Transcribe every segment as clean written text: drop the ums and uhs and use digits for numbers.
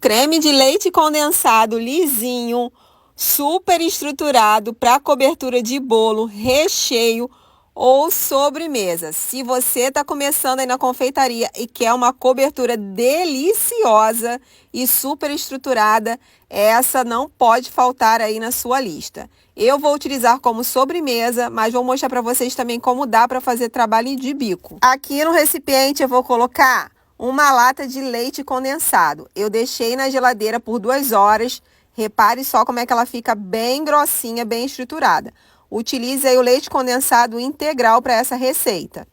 creme de leite condensado lisinho, super estruturado para cobertura de bolo, recheio ou sobremesa. Se você está começando aí na confeitaria e quer uma cobertura deliciosa e super estruturada, essa não pode faltar aí na sua lista. Eu vou utilizar como sobremesa, mas vou mostrar para vocês também como dá para fazer trabalho de bico. Aqui no recipiente eu vou colocar uma lata de leite condensado. Eu deixei na geladeira por 2 horas. Repare só como é que ela fica bem grossinha, bem estruturada. Utilize aí o leite condensado integral para essa receita.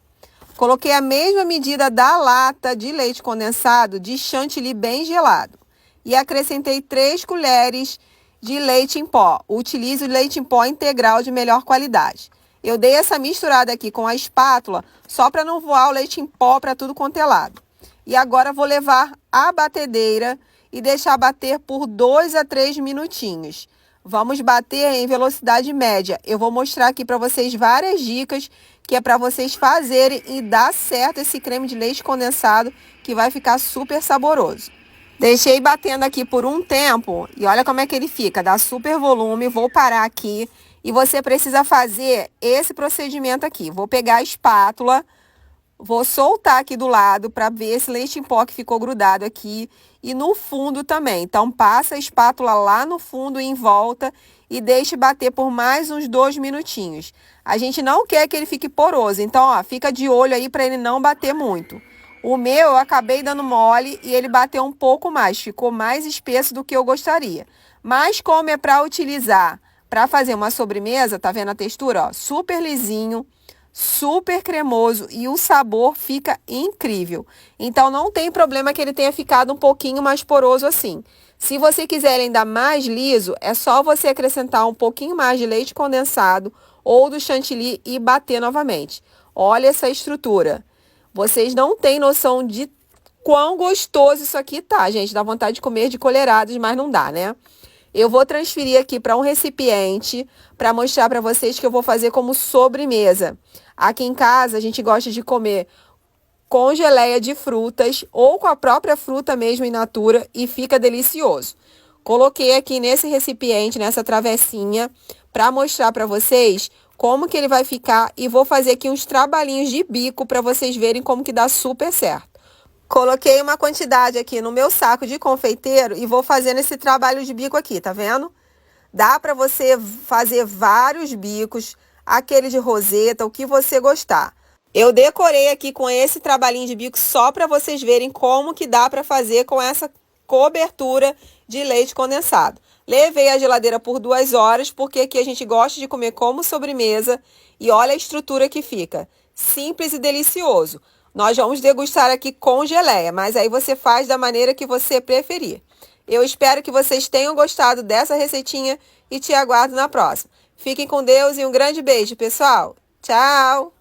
Coloquei a mesma medida da lata de leite condensado de chantilly bem gelado. E acrescentei 3 colheres de leite em pó. Utilize o leite em pó integral de melhor qualidade. Eu dei essa misturada aqui com a espátula só para não voar o leite em pó para tudo quanto é lado. E agora vou levar à batedeira e deixar bater por 2 a 3 minutinhos. Vamos bater em velocidade média. Eu vou mostrar aqui para vocês várias dicas que é para vocês fazerem e dar certo esse creme de leite condensado que vai ficar super saboroso. Deixei batendo aqui por um tempo e olha como é que ele fica, dá super volume. Vou parar aqui e você precisa fazer esse procedimento aqui. Vou pegar a espátula, vou soltar aqui do lado para ver esse leite em pó que ficou grudado aqui e no fundo também. Então, passa a espátula lá no fundo e em volta e deixe bater por mais uns 2 minutinhos. A gente não quer que ele fique poroso, então, ó, fica de olho aí para ele não bater muito. O meu eu acabei dando mole e ele bateu um pouco mais, ficou mais espesso do que eu gostaria. Mas como é para utilizar para fazer uma sobremesa, tá vendo a textura, ó? Super lisinho, super cremoso e o sabor fica incrível. Então não tem problema que ele tenha ficado um pouquinho mais poroso assim. Se você quiser ainda mais liso, é só você acrescentar um pouquinho mais de leite condensado ou do chantilly e bater novamente. Olha essa estrutura. Vocês não têm noção de quão gostoso isso aqui tá, gente. Dá vontade de comer de colheradas, mas não dá, né? Eu vou transferir aqui para um recipiente para mostrar para vocês que eu vou fazer como sobremesa. Aqui em casa a gente gosta de comer com geleia de frutas ou com a própria fruta mesmo in natura e fica delicioso. Coloquei aqui nesse recipiente, nessa travessinha, para mostrar para vocês como que ele vai ficar e vou fazer aqui uns trabalhinhos de bico para vocês verem como que dá super certo. Coloquei uma quantidade aqui no meu saco de confeiteiro e vou fazendo esse trabalho de bico aqui, tá vendo? Dá para você fazer vários bicos, aquele de roseta, o que você gostar. Eu decorei aqui com esse trabalhinho de bico só para vocês verem como que dá para fazer com essa cobertura de leite condensado. Levei à geladeira por 2 horas, porque aqui a gente gosta de comer como sobremesa e olha a estrutura que fica. Simples e delicioso. Nós vamos degustar aqui com geleia, mas aí você faz da maneira que você preferir. Eu espero que vocês tenham gostado dessa receitinha e te aguardo na próxima. Fiquem com Deus e um grande beijo, pessoal. Tchau!